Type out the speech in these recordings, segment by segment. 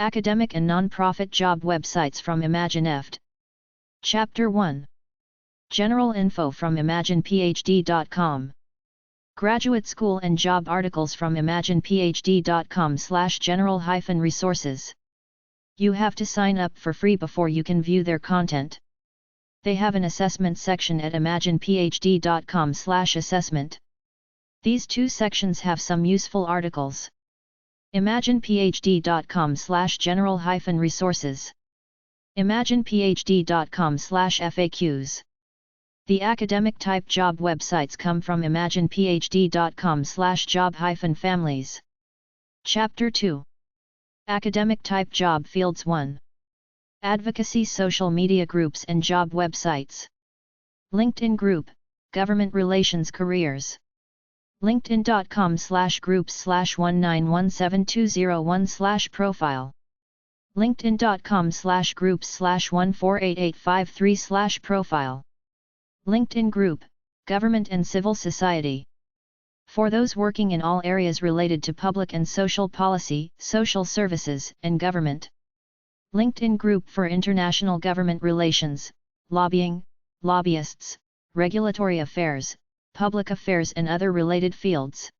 Academic and non-profit job websites from Imaginephd. Chapter 1. General info from Imaginephd.com. Graduate school and job articles from Imaginephd.com/general-resources. You have to sign up for free before you can view their content. They have an assessment section at Imaginephd.com/assessment. These two sections have some useful articles. Imaginephd.com/general-resources. Imaginephd.com/FAQs. The academic type job websites come from Imaginephd.com/job-families. Chapter 2. Academic type job fields 1. Advocacy social media groups and job websites. LinkedIn group, government relations careers. LinkedIn.com/groups/1917201/profile. LinkedIn.com/groups/148853/profile. LinkedIn group, government and civil society. For those working in all areas related to public and social policy, social services, and government. LinkedIn group for international government relations, lobbying, lobbyists, regulatory affairs, public affairs and other related fields.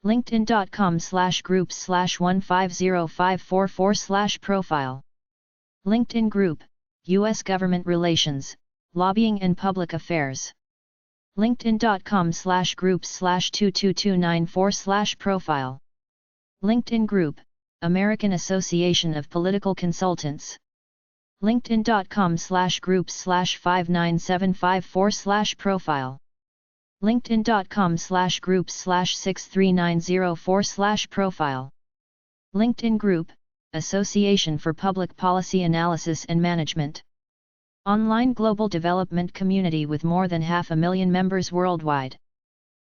LinkedIn.com/groups/150544/profile. LinkedIn group, U.S. government relations, lobbying and public affairs. LinkedIn.com/groups/22294/profile. LinkedIn group, American Association of Political Consultants. LinkedIn.com/groups/59754/profile. LinkedIn.com/groups/63904/profile. LinkedIn group, Association for Public Policy Analysis and Management. Online global development community with more than 500,000 members worldwide.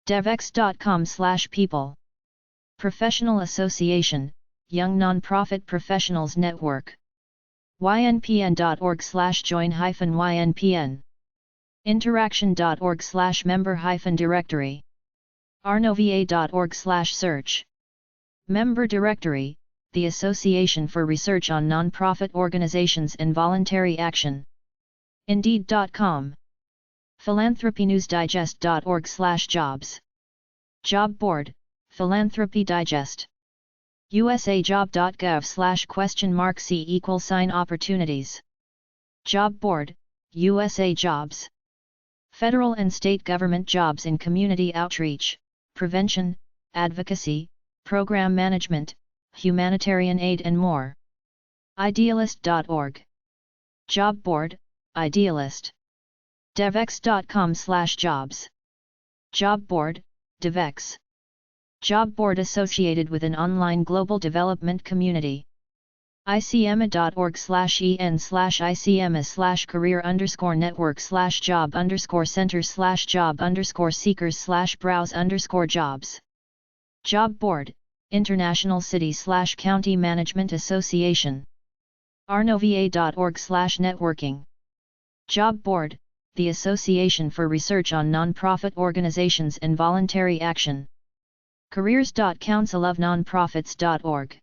devx.com/people. Professional Association, Young Nonprofit Professionals Network. ynpn.org/join-ynpn. Interaction.org/member-directory. arnova.org/search. Member Directory, the Association for Research on Nonprofit Organizations and Voluntary Action. Indeed.com. Philanthropynewsdigest.org/jobs. Job Board, Philanthropy Digest. usajob.gov/?opportunities. Job Board, USA Jobs. Federal and state government jobs in community outreach, prevention, advocacy, program management, humanitarian aid and more. Idealist.org. Job Board, Idealist. devx.com/jobs. Job Board, devx. Job board associated with an online global development community. icm.org/en/career_network/job_center/job_seekers/browse_jobs. Job Board, International City/County Management Association. arnova.org/networking. Job Board, the Association for Research on Nonprofit Organizations and Voluntary Action. careers.councilofnonprofits.org.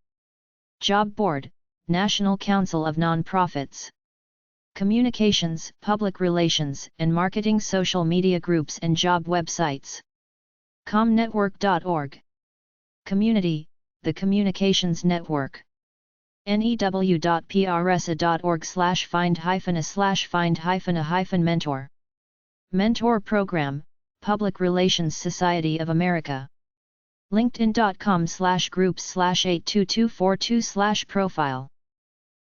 Job Board, National Council of Nonprofits. Communications, Public Relations, and Marketing social media groups and job websites. comnetwork.org. Community, the Communications Network. new.prsa.org/find-a/mentor. Mentor Program, Public Relations Society of America. LinkedIn.com/groups/82242/profile.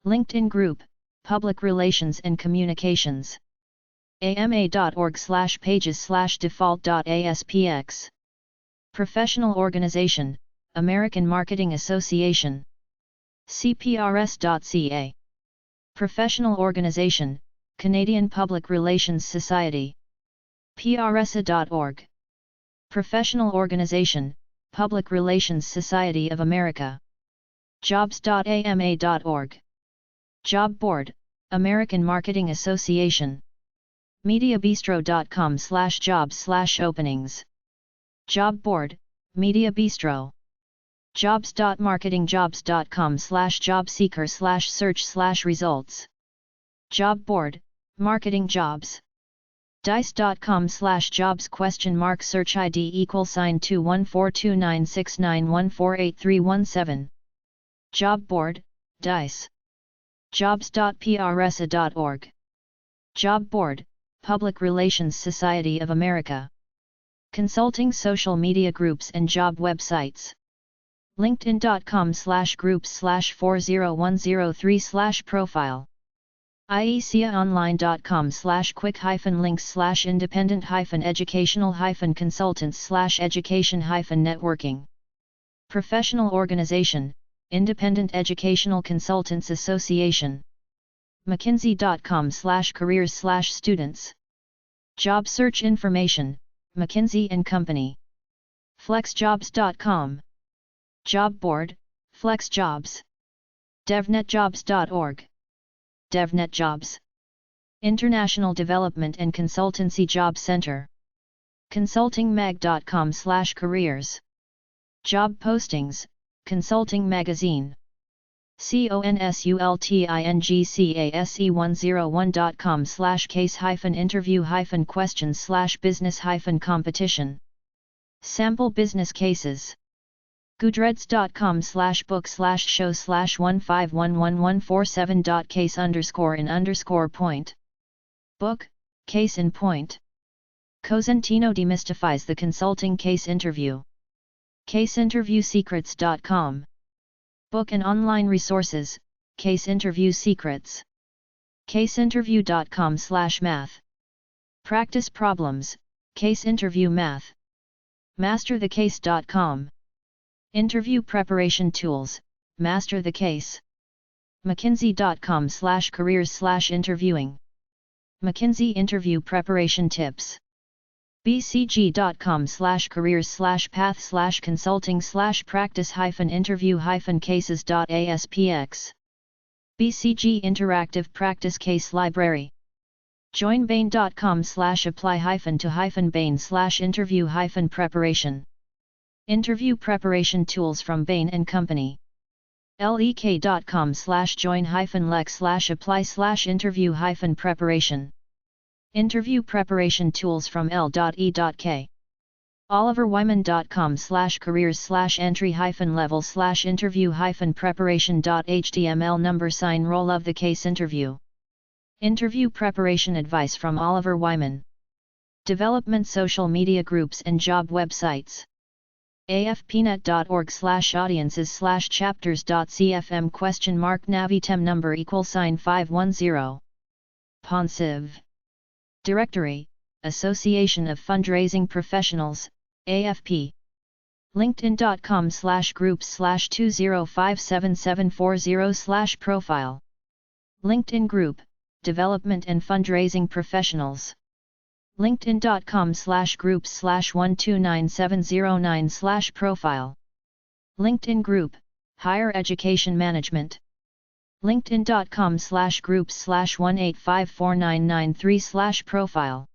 LinkedIn Group, Public Relations and Communications. ama.org/pages/default.aspx. Professional Organization, American Marketing Association. cprs.ca. Professional Organization, Canadian Public Relations Society. prsa.org. Professional Organization, Public Relations Society of America. jobs.ama.org. Job Board, American Marketing Association. mediabistro.com/jobs/openings. Job Board, Media Bistro. jobs.marketingjobs.com/jobseeker/search/results. Job board, marketing jobs. dice.com/jobs ? Search ID =2142969148317. Job board, dice. jobs.prsa.org. Job board, Public Relations Society of America. Consulting social media groups and job websites. linkedin.com/groups/40103/profile. ieciaonline.com/quick-links/independent-educational-consultants/education-networking. Professional Organization, Independent Educational Consultants Association. mckinsey.com/careers/students. Job search information, McKinsey & Company. flexjobs.com. Job board, FlexJobs. devnetjobs.org. DevNetJobs. International Development and Consultancy Job Center. consultingmag.com/careers. Job postings, Consulting Magazine. consultingmagazine.com/case-interview-questions/business-competition. Sample business cases. goodreads.com/book/show/151114.case_in_point. Book, Case in Point. Cosentino demystifies the consulting case interview. caseinterviewsecrets.com. Book and online resources, Case Interview Secrets. caseinterview.com/math. Practice problems, Case Interview Math. masterthecase.com. Interview preparation tools, Master the Case. mckinsey.com/careers/interviewing. McKinsey Interview Preparation Tips. bcg.com/careers/path/consulting/practice-interview-cases.aspx. BCG Interactive Practice Case Library. joinbain.com/apply-to-bain/interview-preparation. Interview preparation tools from Bain & Company. lek.com/join-lek/apply/interview-preparation. Interview preparation tools from L.E.K. oliverwyman.com/careers/entry-level/interview-preparation.html number sign roll of the case interview. Interview preparation advice from Oliver Wyman. Development social media groups and job websites. afpnet.org/audiences/chapters.cfm ?navitem number =510. Ponsiv. Directory, Association of Fundraising Professionals, AFP. linkedin.com/groups/205774/profile. LinkedIn Group, Development and Fundraising Professionals. linkedin.com/groups/129709/profile. LinkedIn Group, Higher Education Management. linkedin.com/groups/1854993/profile.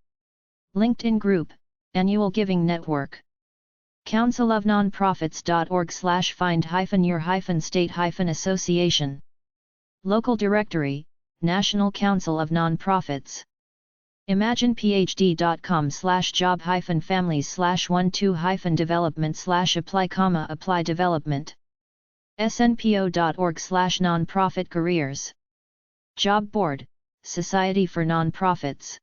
LinkedIn Group, Annual Giving Network. councilofnonprofits.org/find-your-state-association. Local Directory, National Council of Nonprofits. Imaginephd.com/job-families/12-development/apply development. snpo.org/nonprofit careers. Job Board, Society for Nonprofits.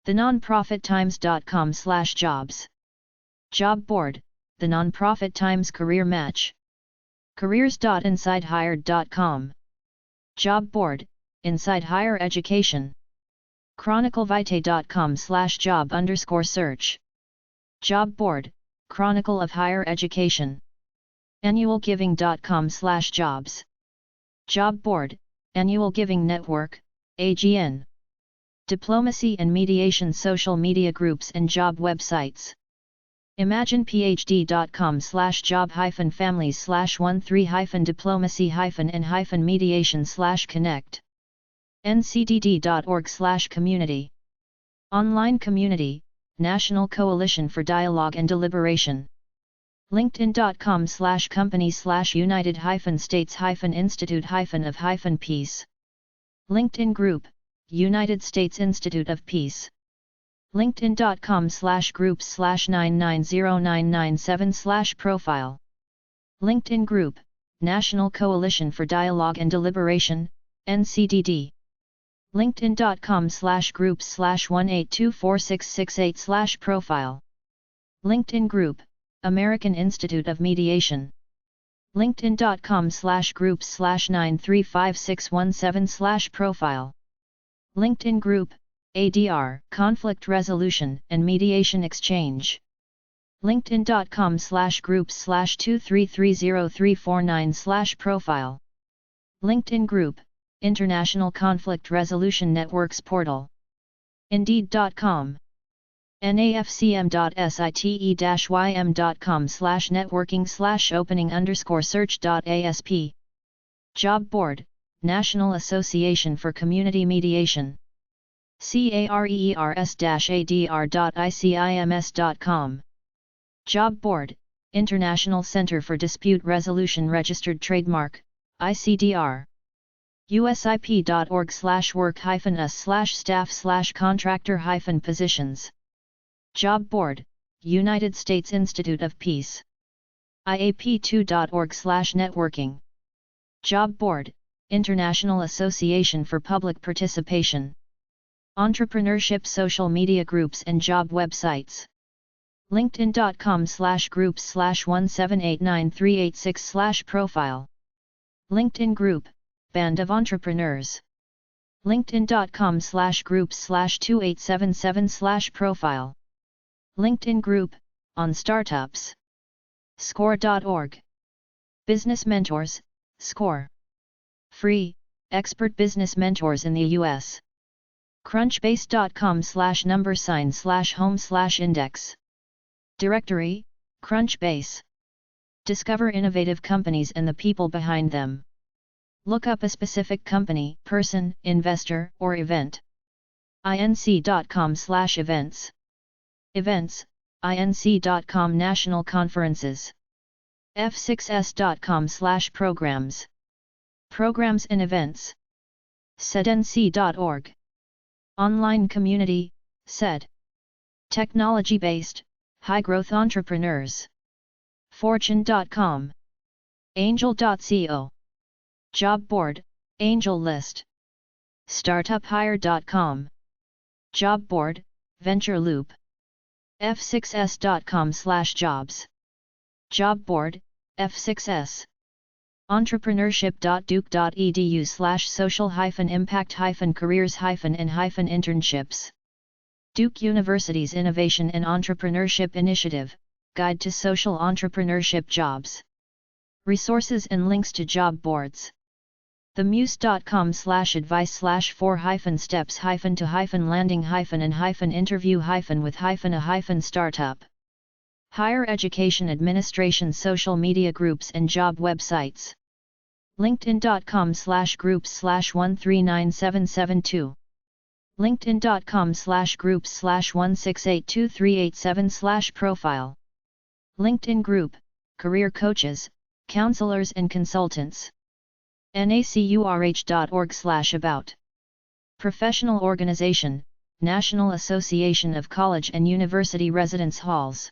thenonprofittimes.com/jobs. Job Board, The Nonprofit Times Career Match. careers.insidehired.com. Job Board, Inside Higher Education. chroniclevitae.com/job_search. Job Board, Chronicle of Higher Education. annualgiving.com/jobs. Job Board, Annual Giving Network, AGN. Diplomacy and Mediation social media groups and job websites. Imaginephd.com/job-family/13-diplomacy-and-mediation/connect. ncdd.org/community. Online Community, National Coalition for Dialogue and Deliberation. linkedin.com/company/United-States-Institute-of-Peace. LinkedIn Group, United States Institute of Peace. linkedin.com/groups/990997/profile. LinkedIn Group, National Coalition for Dialogue and Deliberation, NCDD. linkedin.com/groups/1824668/profile. LinkedIn Group, American Institute of Mediation. linkedin.com/groups/935617/profile. LinkedIn Group, ADR, Conflict Resolution and Mediation Exchange. linkedin.com/groups/2330349/profile. LinkedIn Group, International Conflict Resolution Networks Portal. Indeed.com. nafcm.site-ym.com/networking/opening_search.asp. Job Board, National Association for Community Mediation. careers-adr.icims.com. Job Board, International Center for Dispute Resolution Registered Trademark, ICDR. usip.org/work-us/staff/contractor-positions. Job Board, United States Institute of Peace. iap2.org/networking. Job Board, International Association for Public Participation. Entrepreneurship Social Media Groups and Job Websites. linkedin.com/groups/1789386/profile. LinkedIn Group, Band of Entrepreneurs. linkedin.com/groups/2877/profile. LinkedIn Group, On Startups. Score.org. Business Mentors, Score. Free, expert business mentors in the U.S. Crunchbase.com/home/index. Directory, Crunchbase. Discover innovative companies and the people behind them. Look up a specific company, person, investor, or event. inc.com/events. Events, inc.com National Conferences. f6s.com/programs. Programs and events. sednc.org. Online community, SED. Technology-based, high-growth entrepreneurs. Fortune.com. Angel.co. Job Board, Angel List. StartupHire.com. Job Board, Venture Loop. f6s.com/jobs. Job Board, F6s. Entrepreneurship.duke.edu/social-impact-careers-and-internships. Duke University's Innovation and Entrepreneurship Initiative, Guide to Social Entrepreneurship Jobs. Resources and links to job boards. themuse.com/advice/for-steps-and-interview-with-a-startup. Higher Education Administration social media groups and job websites. linkedin.com/groups/139772. linkedin.com/groups/1682387/profile. LinkedIn Group, Career Coaches, Counselors and Consultants. nacurh.org/about. Professional Organization, National Association of College and University Residence Halls.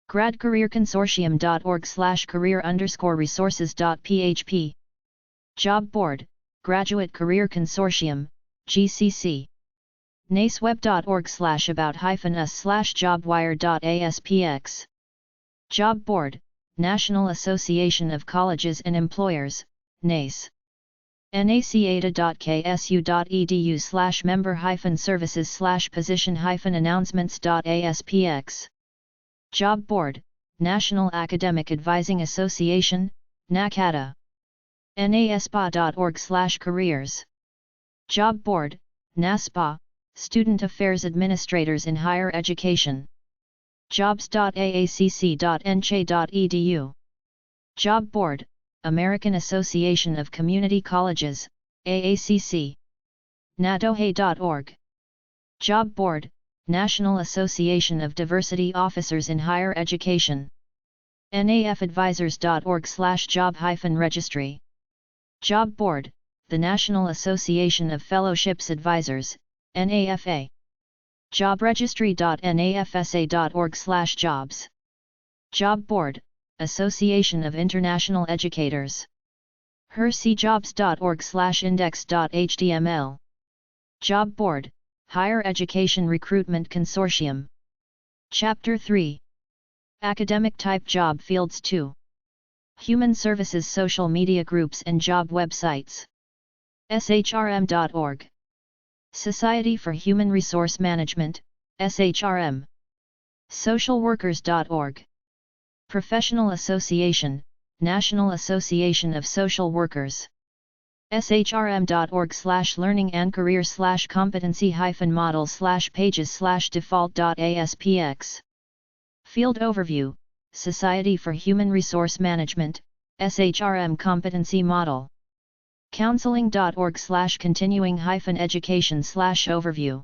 gradcareerconsortium.org/career_resources.php. Job Board, Graduate Career Consortium, GCC. naceweb.org/about-us/jobwire.aspx. Job Board, National Association of Colleges and Employers, NACE. nacada.ksu.edu/member-services/position-announcements.aspx. Job Board, National Academic Advising Association, NACADA. naspa.org/careers. Job Board, NASPA, Student Affairs Administrators in Higher Education. jobs.aacc.ncha.edu. Job Board, American Association of Community Colleges, AACC. nadohe.org. Job Board, National Association of Diversity Officers in Higher Education. nafadvisors.org/job-registry. Job Board, the National Association of Fellowships Advisors, NAFA. jobregistry.nafsa.org/jobs. Job Board, Association of International Educators. hercjobs.org/index.html. Job Board, Higher Education Recruitment Consortium. Chapter 3. Academic Type Job Fields 2. Human Services Social Media Groups and Job Websites. shrm.org. Society for Human Resource Management, SHRM. socialworkers.org. Professional Association, National Association of Social Workers. shrm.org/learning and career/competency-model/pages/default.aspx. Field Overview, Society for Human Resource Management, SHRM Competency Model. counseling.org/continuing-education/overview.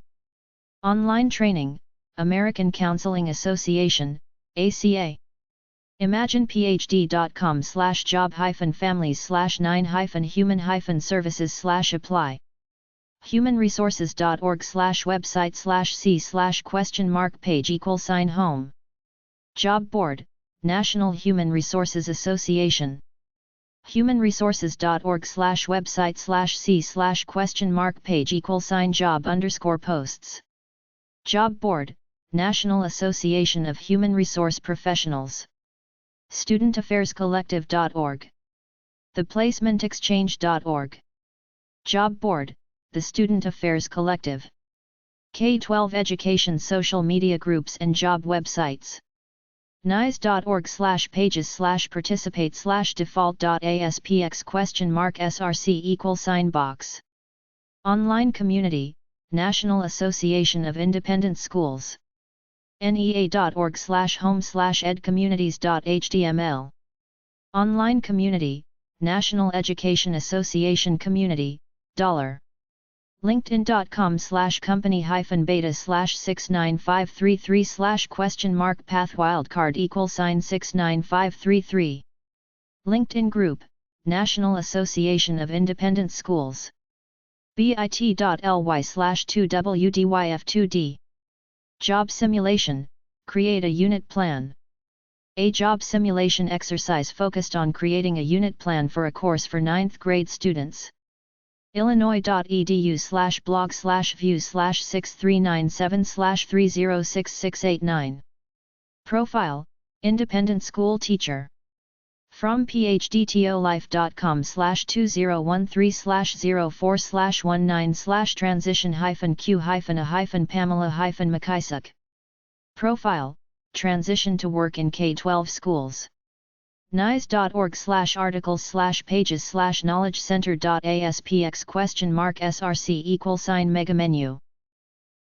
Online Training, American Counseling Association, ACA. Imaginephd.com/job-families/9-human-services/apply. humanresources.org/website/c/page=home. Job Board, National Human Resources Association. humanresources.org/website/c/page=job_posts. Job Board, National Association of Human Resource Professionals. studentaffairscollective.org. theplacementexchange.org. Job Board, the Student Affairs Collective. K-12 Education Social Media Groups and Job Websites. nice.org/pages/participate/default.aspx?src box. Online Community, National Association of Independent Schools. nea.org/home/edcommunities.html. Online Community, National Education Association Community, $. linkedin.com/company-beta/69533/?path-wildcard=69533. LinkedIn Group, National Association of Independent Schools. bit.ly/2wdyf2d. Job Simulation, create a unit plan. A job simulation exercise focused on creating a unit plan for a course for 9th grade students. illinois.edu/blog/view/6397/306689. Profile, Independent School Teacher. From phdtolife.com/2013/04/19/transition-q-a-pamela-mckisock. Profile, Transition to Work in K-12 Schools. nice.org/articles/pages/knowledge-center.aspx?src=mega menu.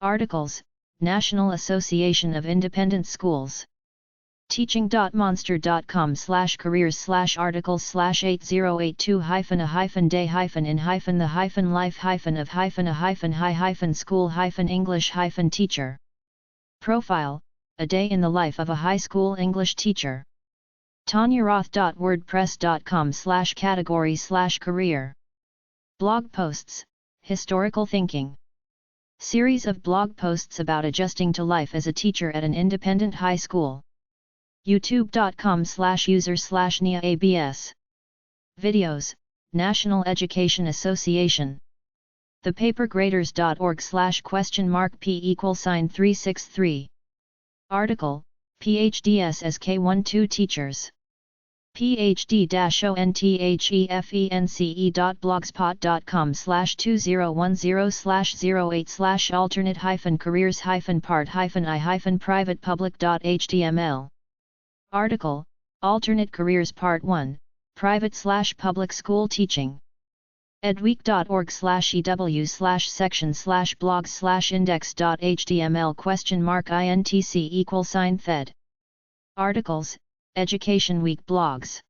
Articles, National Association of Independent Schools. teaching.monster.com/careers/articles/808-a-in-the-a-school-high-English-teacher. Profile, A Day in the Life of a High School English Teacher. tanyaroth.wordpress.com/category/career. Blog Posts, Historical Thinking. Series of blog posts about adjusting to life as a teacher at an independent high school. youtube.com/user/neaabs. Videos, National Education Association. thepapergraders.org/?p=363. Article, PhDs as K-12 teachers. phd-onethefence.blogspot.com/2010/08/alternate-careers-part-i-private-public.html. Article, Alternate Careers Part 1, Private/Public School Teaching. edweek.org/ew/section/blogs/index.html?intc=thed. Articles, Education Week blogs.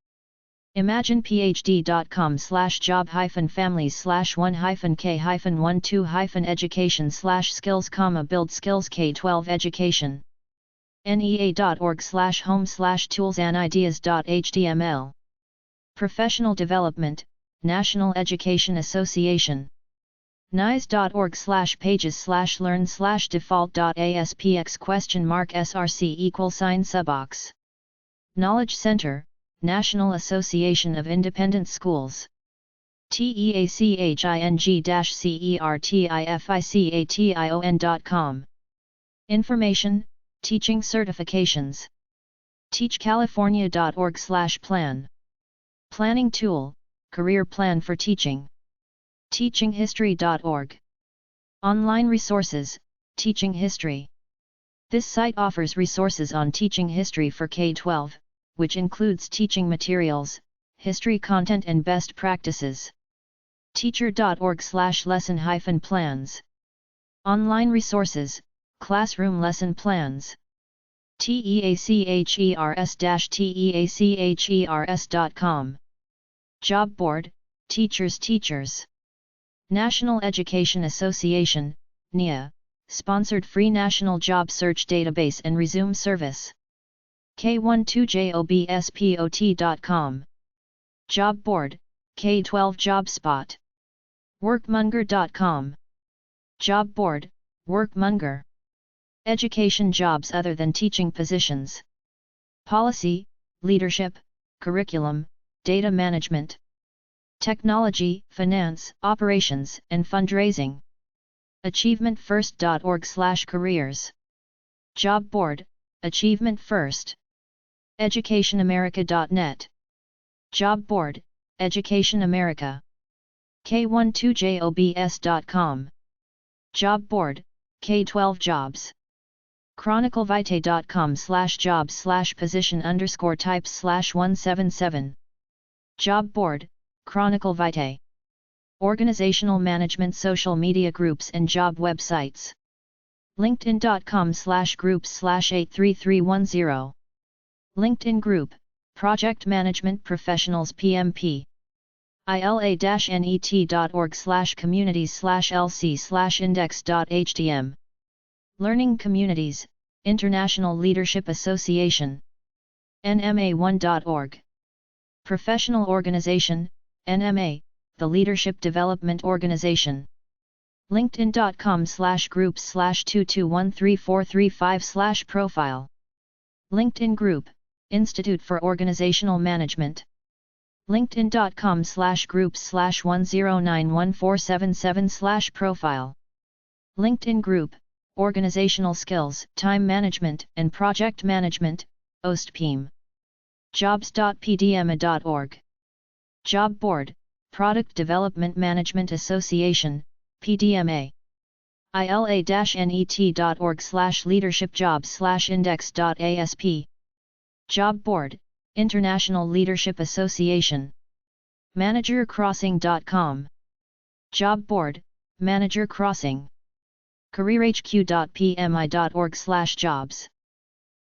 Imaginephd.com/job-families/1-k-12-education/skills, build skills K-12 education. NEA.org/home/tools-and-ideas.html. Professional Development, National Education Association. NICE.org/pages/learn/default.aspx?src =sign Knowledge Center, National Association of Independent Schools. TEACHING-CERTIFICATION.com. Information, Teaching Certifications. TeachCalifornia.org/plan. Planning Tool, Career Plan for Teaching. TeachingHistory.org. Online Resources, Teaching History. This site offers resources on teaching history for K-12, which includes teaching materials, history content and best practices. Teacher.org/lesson-plans. Online resources, classroom lesson plans. TEACHERS-TEACHERS.com. Job Board, Teachers. National Education Association, NEA, sponsored free national job search database and resume service. K12jobspot.com. Job Board, K12 Job Spot. Workmonger.com. Job Board, Workmonger. Education jobs other than teaching positions. Policy, Leadership, Curriculum, Data Management. Technology, Finance, Operations, and Fundraising. AchievementFirst.org/careers. Job Board, Achievement First. EducationAmerica.net. Job Board, Education America. K12jobs.com. Job Board, K12 Jobs. ChronicleVitae.com/jobs/position_types/177. Job Board, Chronicle Vitae. Organizational Management Social Media Groups and Job Websites. LinkedIn.com/groups/83310. LinkedIn Group, Project Management Professionals PMP. ILA-net.org/communities/lc/index.htm. Learning Communities, International Leadership Association. NMA1.org. Professional Organization, NMA, the Leadership Development Organization. LinkedIn.com/groups/22134435/profile. LinkedIn Group, Institute for Organizational Management. LinkedIn.com/groups/10914777/profile. LinkedIn Group, Organizational Skills, Time Management and Project Management, OSTPIM. Jobs.pdma.org. Job Board, Product Development Management Association, PDMA. ILA-net.org/leadershipjobs/index.asp. Job Board, International Leadership Association. ManagerCrossing.com. Job Board, Manager Crossing. CareerHQ.pmi.org/jobs.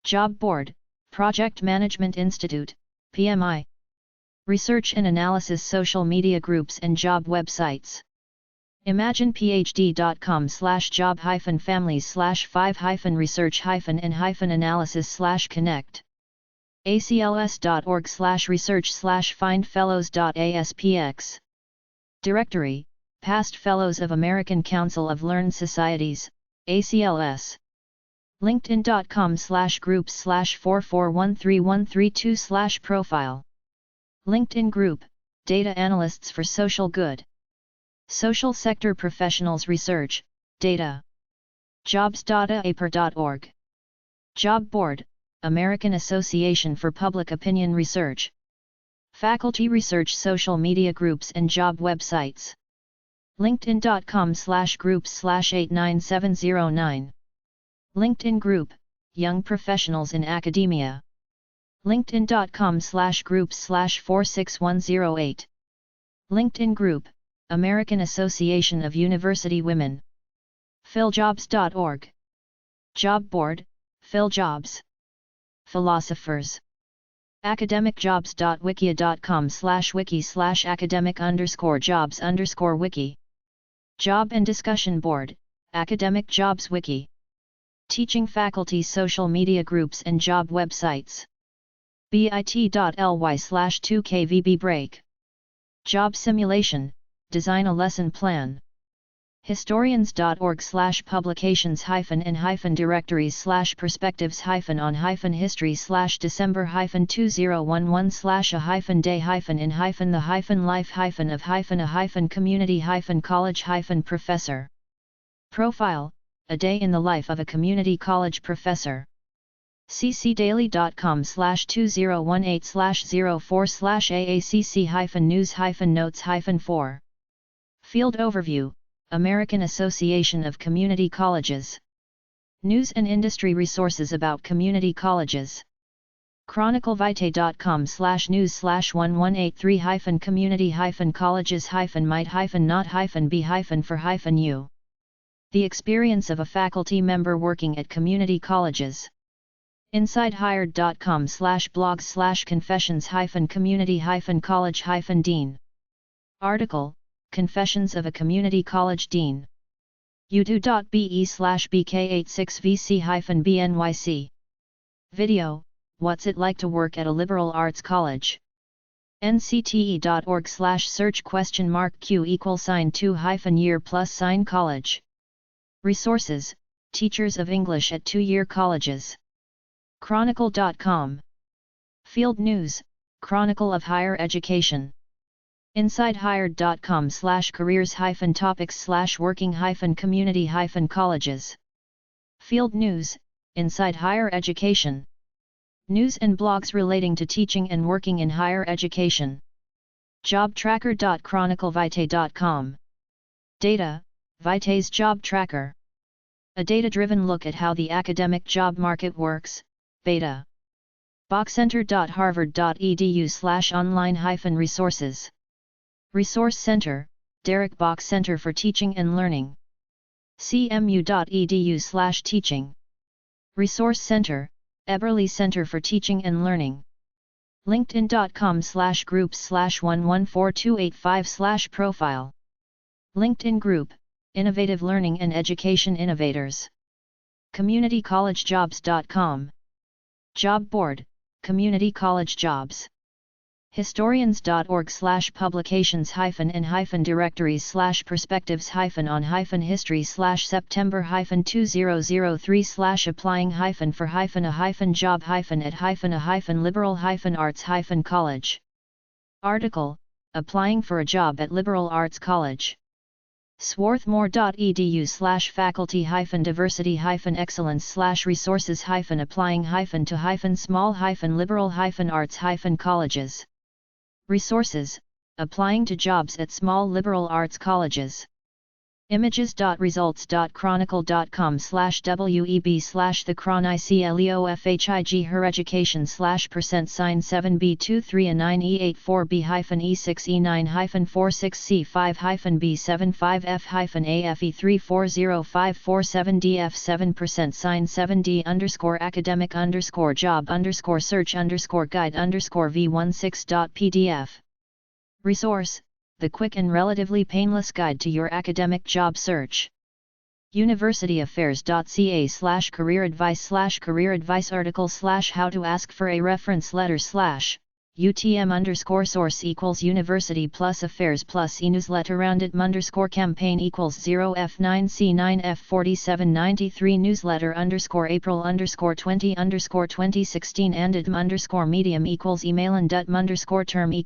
Job Board, Project Management Institute, PMI. Research and Analysis Social Media Groups and Job Websites. Imaginephd.com/job-families/5-research-and-analysis/connect. acls.org/research/findfellows.aspx. Directory, Past Fellows of American Council of Learned Societies, ACLS. LinkedIn.com/groups/44133132/profile. LinkedIn Group, Data Analysts for Social Good. Social Sector Professionals Research, Data. Jobs.aper.org. Job Board, American Association for Public Opinion Research. Faculty Research Social Media Groups and Job Websites. LinkedIn.com/groups/89709. LinkedIn Group, Young Professionals in Academia. LinkedIn.com/groups/46108. LinkedIn Group, American Association of University Women. PhilJobs.org. Job Board, PhilJobs. Philosophers. academic.wikia.com/wiki/academic_jobs_wiki. Job and Discussion Board, Academic Jobs Wiki. Teaching faculty social media groups and job websites. bit.ly/2kvb break. Job simulation, design a lesson plan. Historians.org/publications-on-history/December-2011/a-a-community-college-professor. Profile, a day in the life of a community college professor. ccdaily.com/2018/04/AACC-news-notes-4. Field Overview, American Association of Community Colleges. News and industry resources about community colleges. chroniclevitae.com/news/1183-community-colleges-might-not-be-for-u. The experience of a faculty member working at community colleges. insidehired.com/blogs/confessions-community-college-dean. Article, Confessions of a Community College Dean. udo.be/bk86vc-bnyc. Video, What's it like to work at a liberal arts college? ncte.org/search?q=2-year+college. Resources, Teachers of English at 2-year colleges. Chronicle.com. Field News, Chronicle of Higher Education. insidehired.com/careers-topics/working-community-colleges. Field News, Inside Higher Education. News and blogs relating to teaching and working in higher education. jobtracker.chroniclevitae.com. Data, Vitae's Job Tracker. A data-driven look at how the academic job market works, beta. boxcenter.harvard.edu/online-resources. Resource Center, Derek Box Center for Teaching and Learning. cmu.edu/teaching. Resource Center, Eberly Center for Teaching and Learning. linkedin.com/groups/114285/profile. LinkedIn Group, Innovative Learning and Education Innovators. communitycollegejobs.com. Job Board, Community College Jobs. historians.org/publications-history/September-2003/applying-for-a-liberal-arts-college. Article, Applying for a job at liberal arts college. swarthmore.edu/faculty-diversity-excellence/resources-to-small-liberal-arts-colleges. Resources, Applying to jobs at small liberal arts colleges. images.results.chronicle.com/web/thechronicleofhig her-education/%7B2398847B5-E6E9-467DF7% sign 7D_guide_V16.pdf. Resource, The Quick and Relatively Painless Guide to Your Academic Job Search. universityaffairs.ca/career advice/career advice article/how to ask for a reference letter/ UTM_source = university plus affairs plus e-newsletter rounded_campaign = 0f9c9f4793 newsletter_April_20_2016 andidm_medium = email and_term =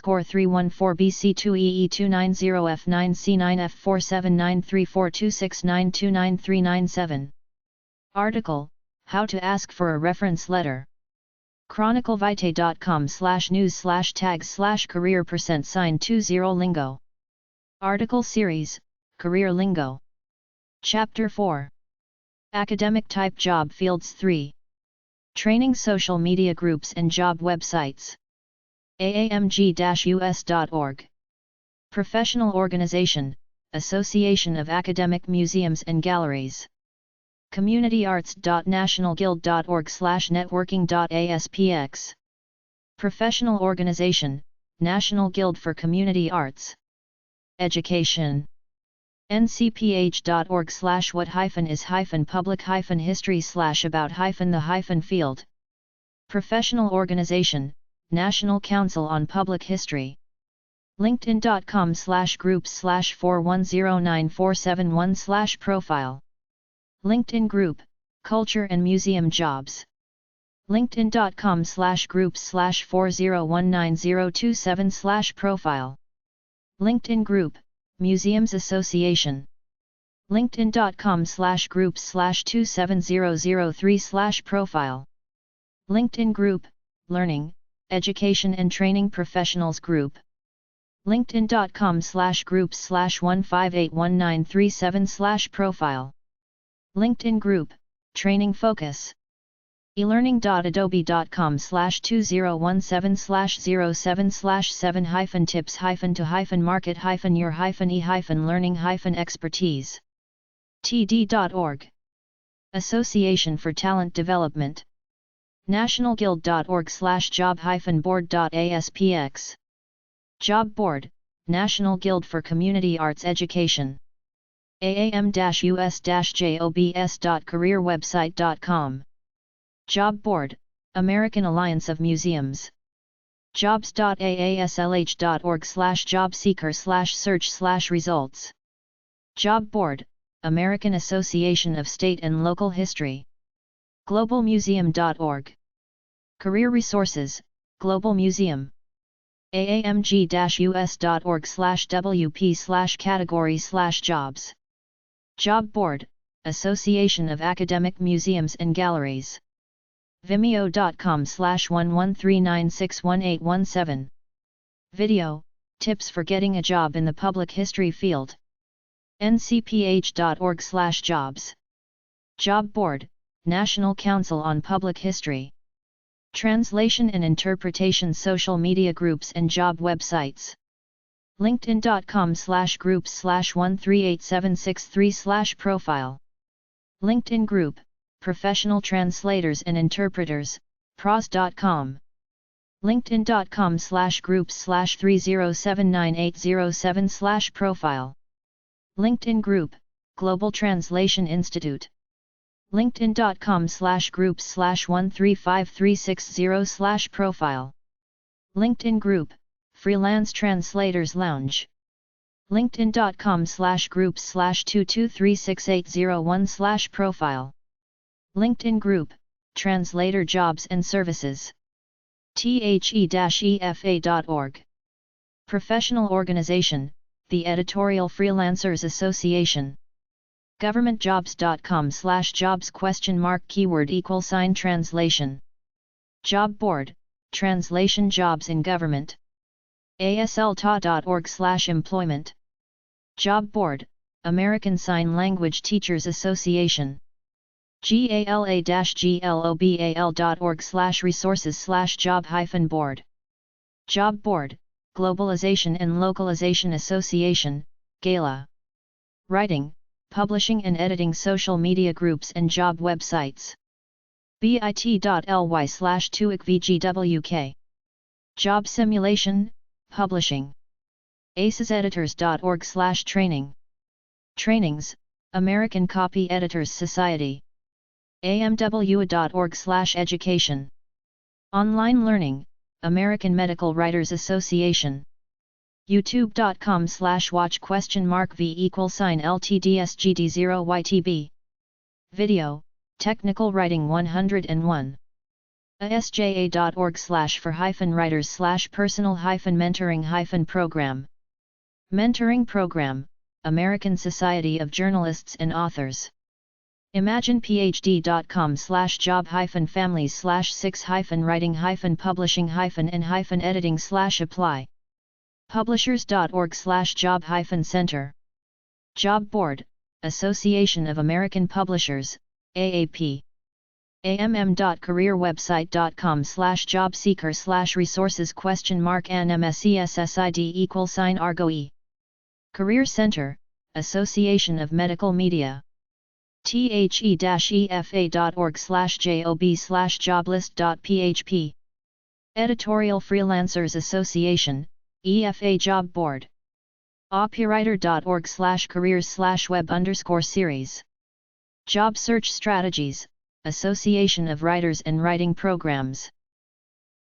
0_314 bc2ee290f9c9f47934269293997. Article, How to Ask for a Reference Letter. chroniclevitae.com/news/tags/career% 20 lingo. Article Series, Career Lingo. Chapter 4. Academic Type Job Fields 3. Training Social Media Groups and Job Websites. aamg-us.org. Professional Organization, Association of Academic Museums and Galleries. communityarts.nationalguild.org/networking.aspx. Professional Organization, National Guild for Community Arts. Education. ncph.org/what-is-public-history/about-the-field. Professional Organization, National Council on Public History. linkedin.com/groups/4109471/profile. LinkedIn Group, Culture and Museum Jobs. linkedin.com/groups/40190227/profile. LinkedIn Group, Museums Association. linkedin.com/groups/27003/profile. LinkedIn Group, Learning, Education and Training Professionals Group. linkedin.com/groups/1581937/profile. LinkedIn Group, Training Focus. elearning.adobe.com/2017/07/-hiff-tips-to-market-your-e-learning-expertise. td.org. Association for Talent Development. nationalguild.org/job-board.aspx. Job Board, National Guild for Community Arts Education. aam-us-jobs.careerwebsite.com. Job Board, American Alliance of Museums. jobs.aaslh.org/jobseeker/search/results. Job Board, American Association of State and Local History. globalmuseum.org. Career Resources, Global Museum. aamg-us.org/wp/category/jobs. Job Board, Association of Academic Museums and Galleries. vimeo.com/1139611817. Video, Tips for Getting a Job in the Public History Field. ncph.org/jobs. Job Board, National Council on Public History. Translation and Interpretation Social Media Groups and Job Websites. linkedin.com/groups/138763/profile. LinkedIn Group, Professional Translators and Interpreters, pros.com. linkedin.com/groups/30798007/profile. LinkedIn Group, Global Translation Institute. linkedin.com/groups/135360/profile. LinkedIn Group, Freelance Translators Lounge. linkedin.com/groups/22368001/profile. LinkedIn Group, Translator Jobs and Services. the-efa.org. Professional Organization, the Editorial Freelancers Association. governmentjobs.com/jobs?translation. Job Board, Translation Jobs in Government. aslta.org/employment. Job Board, American Sign Language Teachers Association. gala-global.org/resources/job-board. Job Board, Globalization and Localization Association, GALA. Writing, Publishing and Editing Social Media Groups and Job Websites. bit.ly/2ikvgwk. Job Simulation, Publishing. aceseditors.org/training. Trainings, American Copy Editors Society. amwa.org/education. Online Learning, American Medical Writers Association. youtube.com/watch?v=LTDSGD0YTB. Video, Technical Writing 101. asja.org/for-writers/personal-mentoring-program. Mentoring Program, American Society of Journalists and Authors. Imaginephd.com/job-writing-publishing-and-editing/apply. Publishers.org/job-center. Job Board, Association of American Publishers, AAP. amm.careerwebsite.com/jobseekers/resources?NMSESSID=argoe. Career Center, Association of Medical Media. the-efa.org/job/joblist.php. Editorial Freelancers Association, EFA Job Board. opwriter.org/careers/web_series. Job Search Strategies, Association of Writers and Writing Programs.